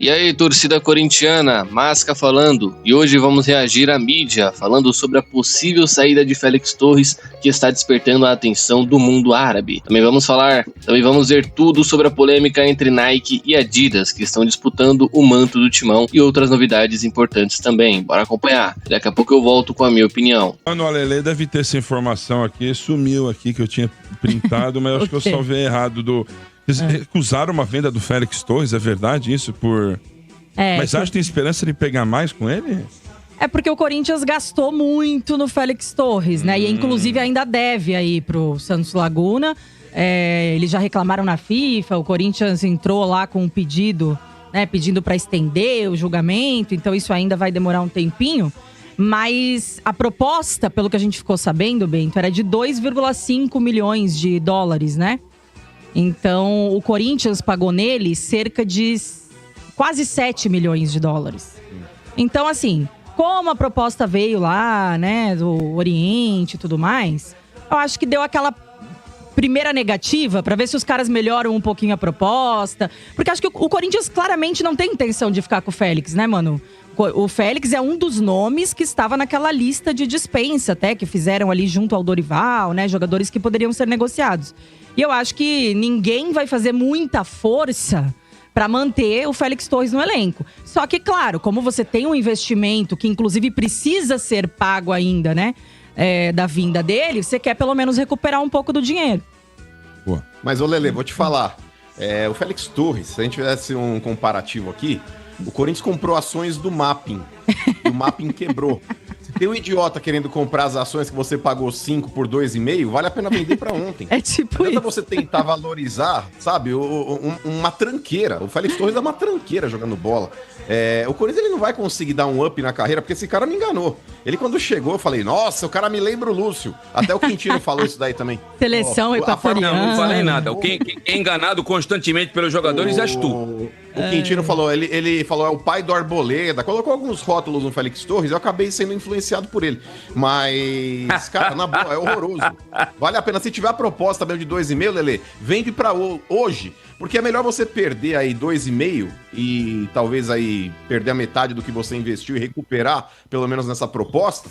E aí, torcida corintiana, Masca falando, e hoje vamos reagir à mídia, falando sobre a possível saída de Félix Torres, que está despertando a atenção do mundo árabe. Também vamos ver tudo sobre a polêmica entre Nike e Adidas, que estão disputando o manto do timão, e outras novidades importantes também. Bora acompanhar, daqui a pouco eu volto com a minha opinião. Mano, o Alele deve ter essa informação aqui, sumiu aqui que eu tinha printado, mas acho que eu só vi errado Eles recusaram uma venda do Félix Torres, é verdade isso? Mas acha que tem esperança de pegar mais com ele? É porque o Corinthians gastou muito no Félix Torres, né? E inclusive ainda deve aí pro Santos Laguna. Eles já reclamaram na FIFA, o Corinthians entrou lá com um pedido, né? Pedindo para estender o julgamento, então isso ainda vai demorar um tempinho. Mas a proposta, pelo que a gente ficou sabendo, Bento, era de 2,5 milhões de dólares, né? Então, o Corinthians pagou nele cerca de quase 7 milhões de dólares. Então, assim, como a proposta veio lá, né, do Oriente e tudo mais, eu acho que deu aquela primeira negativa pra ver se os caras melhoram um pouquinho a proposta. Porque acho que o Corinthians claramente não tem intenção de ficar com o Félix, né, mano? O Félix é um dos nomes que estava naquela lista de dispensa até, que fizeram ali junto ao Dorival, né, jogadores que poderiam ser negociados. E eu acho que ninguém vai fazer muita força para manter o Félix Torres no elenco. Só que, claro, como você tem um investimento que inclusive precisa ser pago ainda, né? Da vinda dele, você quer pelo menos recuperar um pouco do dinheiro. Boa. Mas, ô Lelê, vou te falar. O Félix Torres, se a gente tivesse um comparativo aqui, o Corinthians comprou ações do Mapping. E o Mapping quebrou. Se tem um idiota querendo comprar as ações que você pagou 5 por 2,5, vale a pena vender pra ontem. É tipo isso. Você tentar valorizar, sabe, uma tranqueira. O Félix Torres é uma tranqueira jogando bola. O Corinthians ele não vai conseguir dar um up na carreira, porque esse cara me enganou. Ele quando chegou, eu falei, nossa, o cara me lembra o Lúcio. Até o Quintino falou isso daí também. Seleção equatoriana. Não falei nada. Quem é enganado constantemente pelos jogadores és tu. O Quintino falou, ele falou, é o pai do Arboleda, colocou alguns rótulos no Félix Torres, eu acabei sendo influenciado por ele. Mas, cara, na boa, é horroroso. Vale a pena, se tiver a proposta mesmo de 2,5, Lelê, vende pra hoje, porque é melhor você perder aí 2,5 e talvez aí perder a metade do que você investiu e recuperar, pelo menos nessa proposta,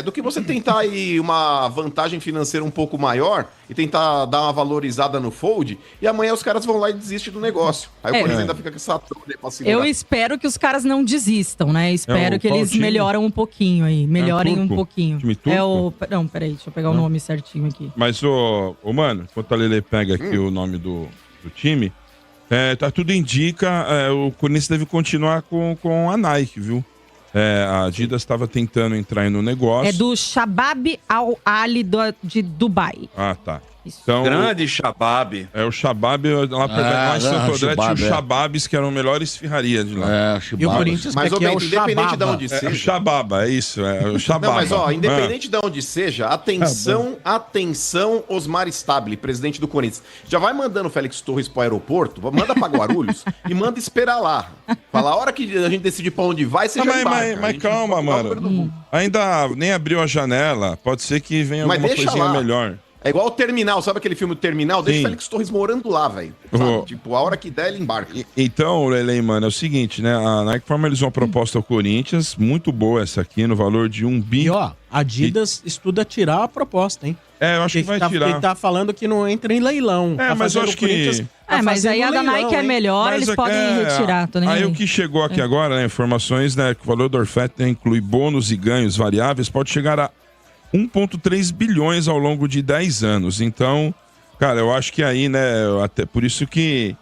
do que você tentar aí uma vantagem financeira um pouco maior e tentar dar uma valorizada no fold e amanhã os caras vão lá e desistem do negócio. Aí o Corinthians ainda fica com essa trolha pra segurar. Eu espero que os caras não desistam, né? Espero que eles melhoram um pouquinho aí. Melhorem um pouquinho. Time turco? Não, peraí, deixa eu pegar o nome certinho aqui. Mas, mano, enquanto a Lele pega aqui o nome do time, tudo indica, o Corinthians deve continuar com a Nike, viu? A Adidas estava tentando entrar aí no negócio. É do Shabab Al Ali de Dubai. Ah, tá. Então, grande Shabab. O Shabab, lá perto de Santo André, tinha os Shababs que eram melhores ferrarias de lá. E o Corinthians mas, que é o independente de onde seja. O Shababa, é isso, o Shababa. Não, mas independente de onde seja, atenção, Osmar Stabile, presidente do Corinthians. Já vai mandando o Félix Torres pro aeroporto, manda pra Guarulhos e manda esperar lá. Fala, a hora que a gente decide pra onde vai, você já embarca. Mas calma, mano. Ainda nem abriu a janela, pode ser que venha alguma coisinha melhor. É igual o Terminal, sabe aquele filme Terminal? Deixa o Félix Torres morando lá, velho. Tipo, a hora que der, ele embarca. Então, Lele, mano, é o seguinte, né? A Nike formalizou uma proposta ao Corinthians, muito boa essa aqui, no valor de 1 bi. E ó, a Adidas estuda tirar a proposta, hein? Eu acho que vai tirar. Ele tá falando que não entra em leilão. Mas eu acho que... mas aí a da Nike é melhor, eles podem retirar. Aí o que chegou aqui agora, né? Informações, né? Que o valor do Orfet inclui bônus e ganhos variáveis, pode chegar a 1,3 bilhões ao longo de 10 anos. Então, cara, eu acho que aí, né, até por isso que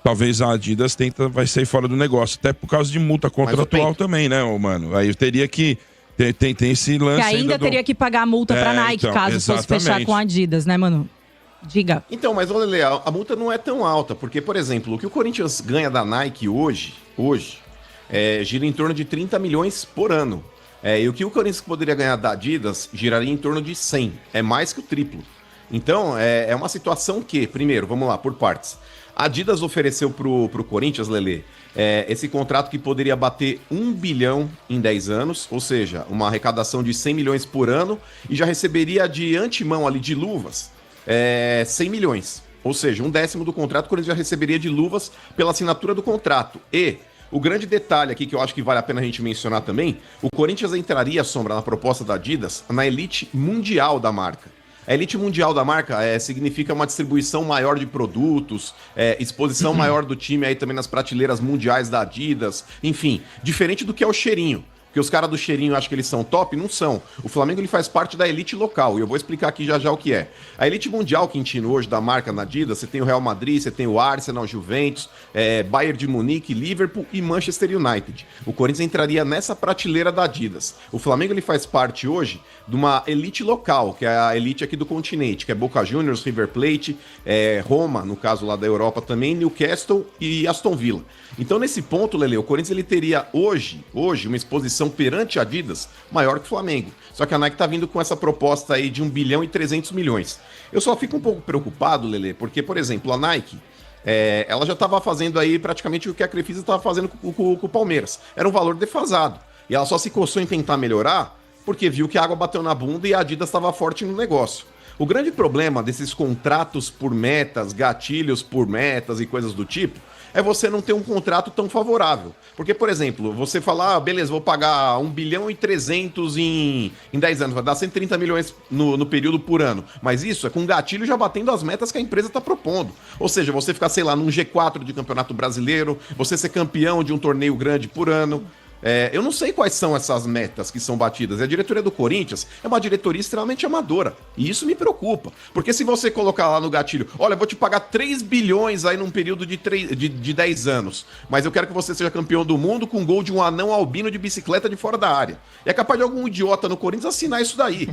talvez a Adidas vai sair fora do negócio, até por causa de multa contratual também, né, mano? Aí eu teria que tem esse lance. Que ainda teria que pagar a multa pra Nike, então, caso fosse fechar com a Adidas, né, mano? Diga. Então, mas olha, Lele, a multa não é tão alta, porque, por exemplo, o que o Corinthians ganha da Nike hoje gira em torno de 30 milhões por ano. E o que o Corinthians poderia ganhar da Adidas giraria em torno de 100. É mais que o triplo. Então, é uma situação que, primeiro, vamos lá, por partes. A Adidas ofereceu pro Corinthians, Lelê, esse contrato que poderia bater 1 bilhão em 10 anos, ou seja, uma arrecadação de 100 milhões por ano, e já receberia de antemão ali, de luvas, 100 milhões. Ou seja, 1/10 do contrato o Corinthians já receberia de luvas pela assinatura do contrato. E o grande detalhe aqui que eu acho que vale a pena a gente mencionar também, o Corinthians entraria, Sombra, na proposta da Adidas, na elite mundial da marca. A elite mundial da marca significa uma distribuição maior de produtos, exposição maior do time aí também nas prateleiras mundiais da Adidas, enfim, diferente do que é o cheirinho. Porque os caras do cheirinho acham que eles são top, não são. O Flamengo ele faz parte da elite local, e eu vou explicar aqui já o que é. A elite mundial, Quintino, hoje da marca na Adidas, você tem o Real Madrid, você tem o Arsenal, Juventus, Bayern de Munique, Liverpool e Manchester United. O Corinthians entraria nessa prateleira da Adidas. O Flamengo ele faz parte hoje de uma elite local, que é a elite aqui do continente, que é Boca Juniors, River Plate, Roma, no caso lá da Europa também, Newcastle e Aston Villa. Então, nesse ponto, Lele, o Corinthians ele teria hoje uma exposição perante a Adidas maior que o Flamengo. Só que a Nike tá vindo com essa proposta aí de 1 bilhão e 300 milhões. Eu só fico um pouco preocupado, Lele, porque, por exemplo, a Nike, ela já estava fazendo aí praticamente o que a Crefisa estava fazendo com o Palmeiras. Era um valor defasado. E ela só se coçou em tentar melhorar porque viu que a água bateu na bunda e a Adidas estava forte no negócio. O grande problema desses contratos por metas, gatilhos por metas e coisas do tipo, é você não ter um contrato tão favorável. Porque, por exemplo, você falar, beleza, vou pagar 1 bilhão e 300 em 10 anos, vai dar 130 milhões no período por ano. Mas isso é com gatilho já batendo as metas que a empresa está propondo. Ou seja, você ficar, sei lá, num G4 de Campeonato Brasileiro, você ser campeão de um torneio grande por ano. Eu não sei quais são essas metas que são batidas. A diretoria do Corinthians é uma diretoria extremamente amadora. E isso me preocupa. Porque se você colocar lá no gatilho, olha, eu vou te pagar 3 bilhões aí num período de 10 anos, mas eu quero que você seja campeão do mundo com gol de um anão albino de bicicleta de fora da área. E é capaz de algum idiota no Corinthians assinar isso daí.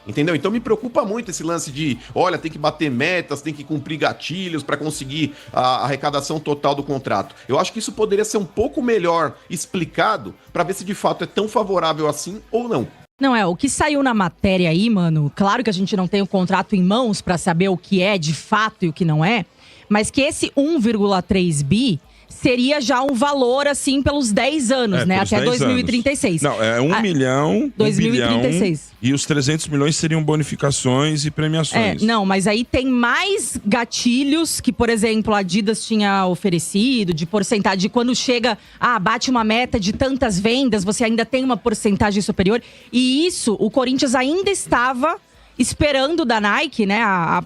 Entendeu? Então me preocupa muito esse lance de, olha, tem que bater metas, tem que cumprir gatilhos para conseguir a arrecadação total do contrato. Eu acho que isso poderia ser um pouco melhor explicado para ver se de fato é tão favorável assim ou não. Não, o que saiu na matéria aí, mano, claro que a gente não tem o contrato em mãos para saber o que é de fato e o que não é, mas que esse 1,3 bi seria já um valor, assim, pelos 10 anos, né? Até 2036. Anos. Não, é 1 milhão, 2036. E os 300 milhões seriam bonificações e premiações. Não, mas aí tem mais gatilhos que, por exemplo, a Adidas tinha oferecido, de porcentagem, de quando chega, bate uma meta de tantas vendas, você ainda tem uma porcentagem superior. E isso, o Corinthians ainda estava esperando da Nike, né,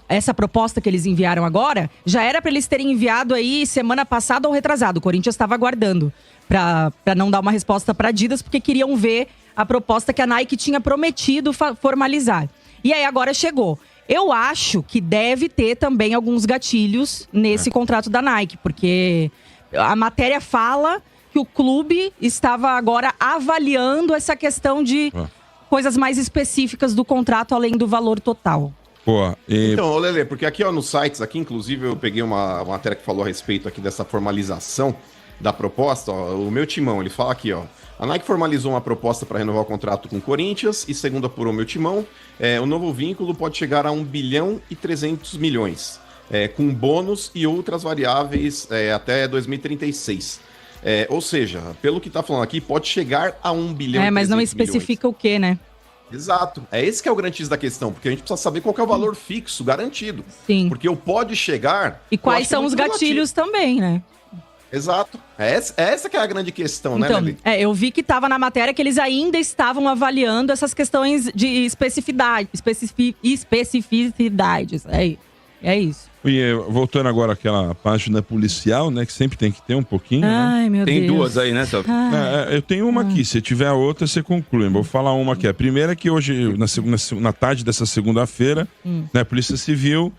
essa proposta que eles enviaram agora, já era para eles terem enviado aí semana passada ou retrasado. O Corinthians estava aguardando para não dar uma resposta para Adidas, porque queriam ver a proposta que a Nike tinha prometido formalizar. E aí agora chegou. Eu acho que deve ter também alguns gatilhos nesse contrato da Nike, porque a matéria fala que o clube estava agora avaliando essa questão de coisas mais específicas do contrato, além do valor total. Então, Lele, porque aqui nos sites, aqui inclusive eu peguei uma matéria que falou a respeito aqui dessa formalização da proposta, o meu timão, ele fala aqui, a Nike formalizou uma proposta para renovar o contrato com o Corinthians e, segundo apurou meu timão, o novo vínculo pode chegar a 1 bilhão e 300 milhões, com bônus e outras variáveis até 2036. Ou seja, pelo que tá falando aqui, pode chegar a 1 bilhão. Mas não especifica o que, né? Exato. Esse que é o grande X da questão, porque a gente precisa saber qual que é o valor fixo, garantido. Sim. Porque o pode chegar... E quais são os gatilhos também, né? Exato. Essa que é a grande questão, então, né, Lili? Eu vi que estava na matéria que eles ainda estavam avaliando essas questões de especificidades. É isso. E voltando agora àquela página policial, né? Que sempre tem que ter um pouquinho. Ai, meu Deus. Tem duas aí, né, Top? Eu tenho uma aqui. Se tiver a outra, você conclui. Vou falar uma aqui. A primeira é que hoje, na tarde dessa segunda-feira, né, a Polícia Civil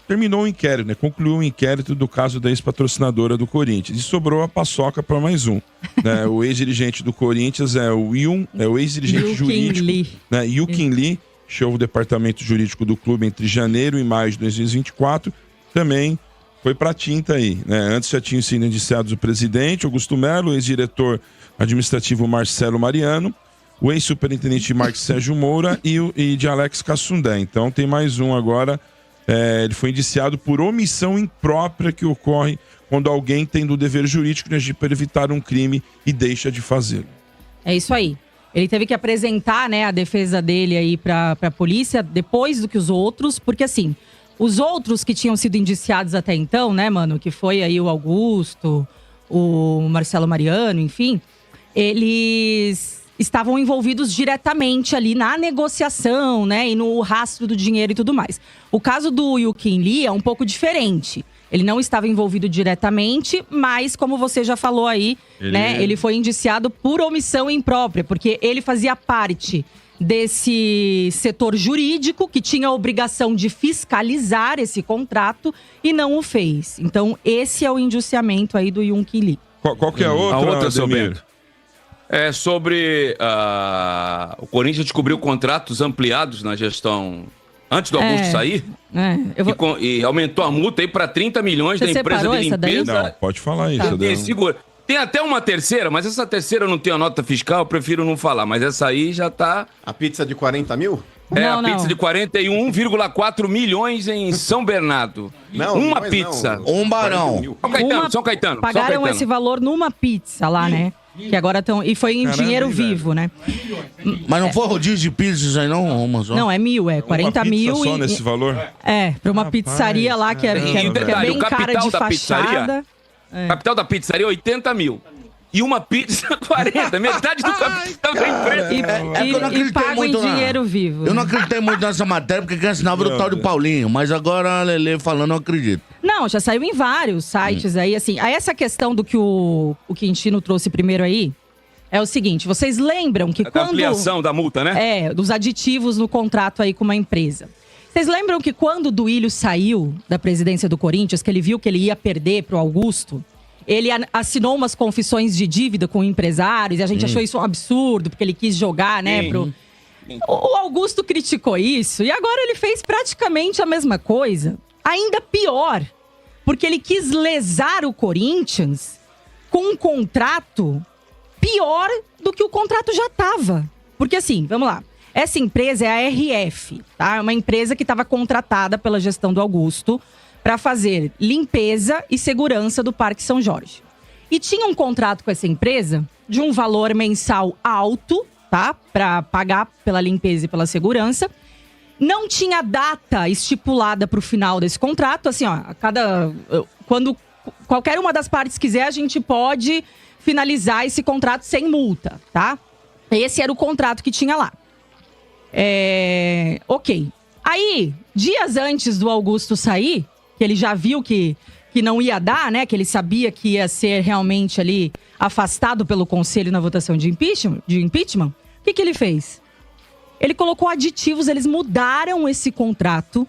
terminou o inquérito, né? Concluiu o inquérito do caso da ex-patrocinadora do Corinthians. E sobrou a paçoca para mais um. Né? O ex-dirigente do Corinthians é o ex-dirigente jurídico, né? Yukin Lee. Chegou o departamento jurídico do clube entre janeiro e maio de 2024, também foi para tinta aí, né? Antes já tinham sido indiciados o presidente Augusto Melo, o ex-diretor administrativo Marcelo Mariano, o ex-superintendente Marcos Sérgio Moura e de Alex Cassundé. Então tem mais um agora, ele foi indiciado por omissão imprópria que ocorre quando alguém tem do dever jurídico de agir para evitar um crime e deixa de fazê-lo. É isso aí. Ele teve que apresentar, né, a defesa dele aí pra polícia depois do que os outros, porque assim, Os outros que tinham sido indiciados até então, né, mano? Que foi aí o Augusto, o Marcelo Mariano, enfim. Eles estavam envolvidos diretamente ali na negociação, né? E no rastro do dinheiro e tudo mais. O caso do Yu-Kin Lee é um pouco diferente. Ele não estava envolvido diretamente, mas como você já falou aí, né? Ele foi indiciado por omissão imprópria, porque ele fazia parte desse setor jurídico que tinha a obrigação de fiscalizar esse contrato e não o fez. Então, esse é o indiciamento aí do Yu-Kin Lee. Qual que é a outra, seu Ademir? Bento? É sobre o Corinthians descobriu contratos ampliados na gestão antes do Augusto sair e aumentou a multa aí para 30 milhões Você da empresa separou de essa daí? limpeza. Não, pode falar isso. Ademir. Segura. Tem até uma terceira, mas essa terceira eu não tenho a nota fiscal, eu prefiro não falar. Mas essa aí já tá... A pizza de 40 mil? Não, a pizza de 41,4 milhões em São Bernardo. Não, uma mas pizza. não. Um barão. São Caetano. Pagaram esse valor numa pizza lá, né? Que agora estão... E foi em dinheiro vivo, né? Mas não foi rodízio de pizza isso aí, não, Amazon? Não, é 1.000, é 40 Uma pizza mil. só nesse valor? Pra uma pizzaria lá que é detalhe, bem o cara capital de da fachada. pizzaria, capital da pizzaria, 80 mil. E uma pizza, 40. Metade do capital da empresa. que eu não E acreditei pago em muito dinheiro vivo. Eu não acreditei muito nessa matéria, porque quem assinava era o tal de Paulinho. Mas agora a Lelê falando, eu acredito. Não, já saiu em vários sites aí, assim. Aí essa questão do que o Quintino trouxe primeiro aí, é o seguinte, vocês lembram que A ampliação da multa, né? dos aditivos no contrato aí com uma empresa. Vocês lembram que quando o Duílio saiu da presidência do Corinthians, que ele viu que ele ia perder pro Augusto, ele assinou umas confissões de dívida com empresários, e a gente achou isso um absurdo, porque ele quis jogar, né, O Augusto criticou isso, e agora ele fez praticamente a mesma coisa. Ainda pior, porque ele quis lesar o Corinthians com um contrato pior do que o contrato já estava. Porque assim, vamos lá. Essa empresa é a RF, tá? É uma empresa que estava contratada pela gestão do Augusto para fazer limpeza e segurança do Parque São Jorge. E tinha um contrato com essa empresa de um valor mensal alto, tá? Para pagar pela limpeza e pela segurança. Não tinha data estipulada para o final desse contrato. Assim, ó, quando qualquer uma das partes quiser, a gente pode finalizar esse contrato sem multa, tá? Esse era o contrato que tinha lá. Ok. Aí, dias antes do Augusto sair, que ele já viu que não ia dar, né? Que ele sabia que ia ser realmente ali afastado pelo conselho na votação de impeachment. O que ele fez? Ele colocou aditivos, eles mudaram esse contrato.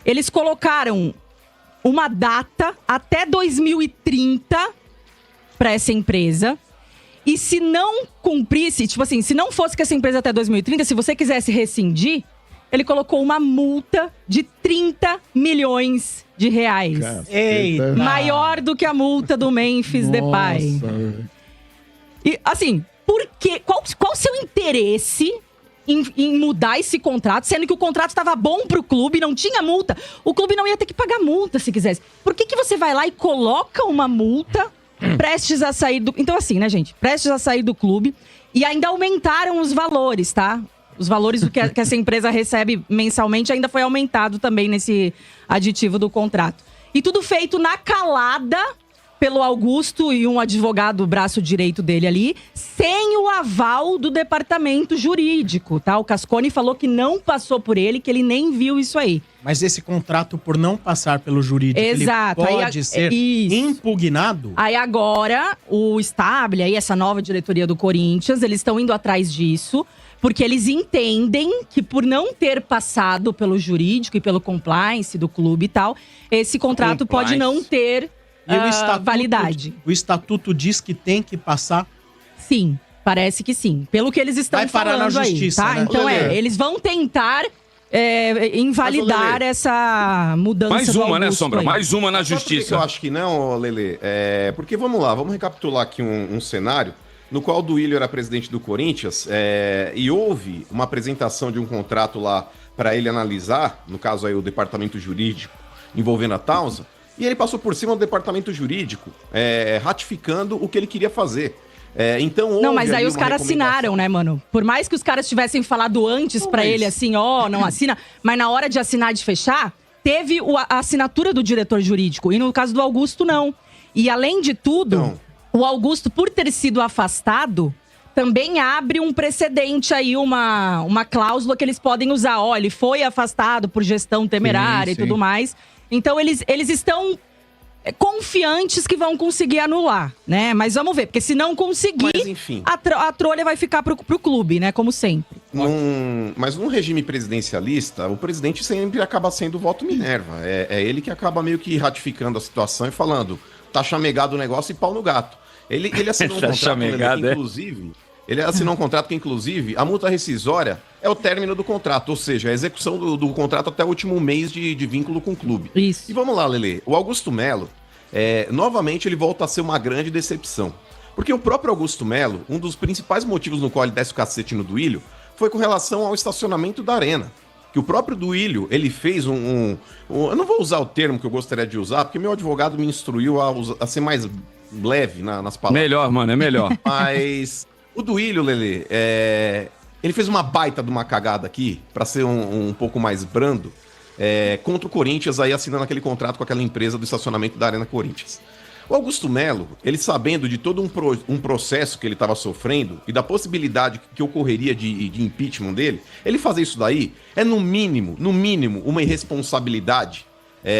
Eles colocaram uma data até 2030 para essa empresa. E se não cumprisse, tipo assim, se não fosse com essa empresa até 2030, se você quisesse rescindir, ele colocou uma multa de 30 milhões de reais. Eita. Maior do que a multa do Memphis Depay. E assim, por quê? Qual o seu interesse em mudar esse contrato, sendo que o contrato estava bom pro clube, não tinha multa? O clube não ia ter que pagar multa se quisesse. Por que você vai lá e coloca uma multa prestes a sair do... Então assim, né, gente? Prestes a sair do clube. E ainda aumentaram os valores, tá? Os valores do que essa empresa recebe mensalmente ainda foi aumentado também nesse aditivo do contrato. E tudo feito na calada pelo Augusto e um advogado, o braço direito dele ali, sem o aval do departamento jurídico, tá? O Cascone falou que não passou por ele, que ele nem viu isso aí. Mas esse contrato, por não passar pelo jurídico, Exato. ele pode ser impugnado? Aí agora, o Stabile, aí essa nova diretoria do Corinthians, eles estão indo atrás disso, porque eles entendem que por não ter passado pelo jurídico e pelo compliance do clube e tal, esse contrato pode não ter validade. O estatuto diz que tem que passar? Sim, parece que sim. Pelo que eles estão falando aí, na justiça, tá? Né? Então eles vão tentar invalidar essa mudança. Mais uma, né, Augusto Sombra? aí. Mais uma na Sabe por justiça. que eu acho que não, Lelê? Porque vamos lá, vamos recapitular aqui um cenário no qual o Duílio era presidente do Corinthians e houve uma apresentação de um contrato lá para ele analisar, no caso aí o departamento jurídico envolvendo a Tausa, e ele passou por cima do departamento jurídico, ratificando o que ele queria fazer. Então, não, mas aí os uma caras assinaram, né, mano? Por mais que os caras tivessem falado antes pra ele assim, não assina, mas na hora de assinar, de fechar, teve a assinatura do diretor jurídico. E no caso do Augusto, não. E além de tudo, o Augusto, por ter sido afastado, também abre um precedente aí, uma cláusula que eles podem usar. Ó, ele foi afastado por gestão temerária e tudo mais. Então, eles estão confiantes que vão conseguir anular, né? Mas vamos ver, porque se não conseguir, mas, enfim, a trolha vai ficar pro clube, né? Como sempre. Mas num regime presidencialista, o presidente sempre acaba sendo o voto Minerva. É ele que acaba meio que ratificando a situação e falando, tá chamegado o negócio e pau no gato. Ele assinou um contrato, que, inclusive... Ele assinou um contrato que, inclusive, a multa rescisória é o término do contrato, ou seja, a execução do contrato até o último mês de vínculo com o clube. Isso. E vamos lá, Lelê. O Augusto Melo, novamente, ele volta a ser uma grande decepção. Porque o próprio Augusto Melo, um dos principais motivos no qual ele desce o cacete no Duílio, foi com relação ao estacionamento da arena. Que o próprio Duílio, ele fez eu não vou usar o termo que eu gostaria de usar, porque meu advogado me instruiu a ser mais leve nas palavras. Melhor, mano, é melhor. Mas... O Duílio, Lelê, ele fez uma baita de uma cagada aqui, pra ser um pouco mais brando, contra o Corinthians, aí assinando aquele contrato com aquela empresa do estacionamento da Arena Corinthians. O Augusto Melo, ele sabendo de todo um processo que ele estava sofrendo e da possibilidade que ocorreria de impeachment dele, ele fazer isso daí é no mínimo, uma irresponsabilidade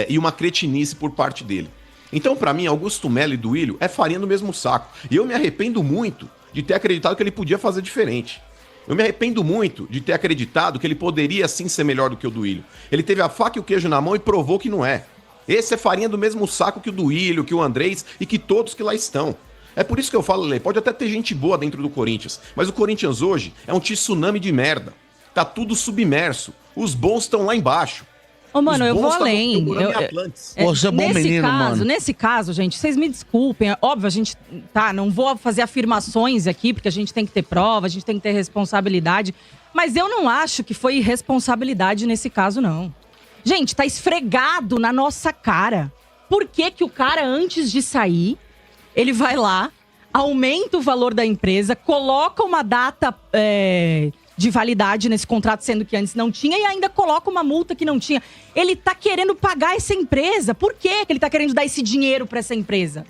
e uma cretinice por parte dele. Então, pra mim, Augusto Melo e Duílio é farinha no mesmo saco. E eu me arrependo muito de ter acreditado que ele podia fazer diferente. Eu me arrependo muito de ter acreditado que ele poderia sim ser melhor do que o Duílio. Ele teve a faca e o queijo na mão e provou que não é. Esse é farinha do mesmo saco que o Duílio, que o Andrés e que todos que lá estão. É por isso que eu falo, Lê, pode até ter gente boa dentro do Corinthians, mas o Corinthians hoje é um tsunami de merda. Tá tudo submerso. Os bons estão lá embaixo. Ô, mano, eu vou além. Você é bom menino, mano. Nesse caso, gente, vocês me desculpem. Óbvio, a gente, não vou fazer afirmações aqui, porque a gente tem que ter prova, a gente tem que ter responsabilidade. Mas eu não acho que foi irresponsabilidade nesse caso, não. Gente, tá esfregado na nossa cara. Por que que o cara, antes de sair, ele vai lá, aumenta o valor da empresa, coloca uma data... de validade nesse contrato, sendo que antes não tinha, e ainda coloca uma multa que não tinha. Ele tá querendo pagar essa empresa. Por que ele tá querendo dar esse dinheiro pra essa empresa?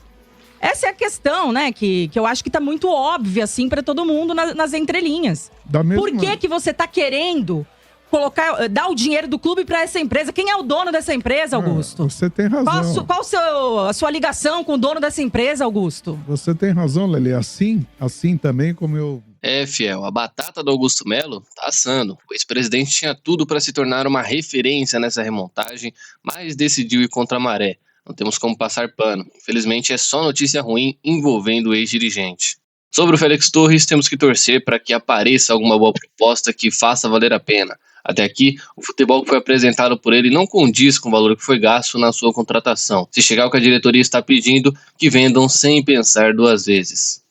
Essa é a questão, né? Que eu acho que tá muito óbvia, assim, pra todo mundo nas entrelinhas. Por que você tá querendo dar o dinheiro do clube pra essa empresa? Quem é o dono dessa empresa, Augusto? Você tem razão. Qual a sua ligação com o dono dessa empresa, Augusto? Você tem razão, Lelê. Assim também como eu... Fiel, a batata do Augusto Melo tá assando. O ex-presidente tinha tudo para se tornar uma referência nessa remontagem, mas decidiu ir contra a maré. Não temos como passar pano. Infelizmente é só notícia ruim envolvendo o ex-dirigente. Sobre o Félix Torres, temos que torcer para que apareça alguma boa proposta que faça valer a pena. Até aqui, o futebol que foi apresentado por ele não condiz com o valor que foi gasto na sua contratação. Se chegar o que a diretoria está pedindo, que vendam sem pensar duas vezes.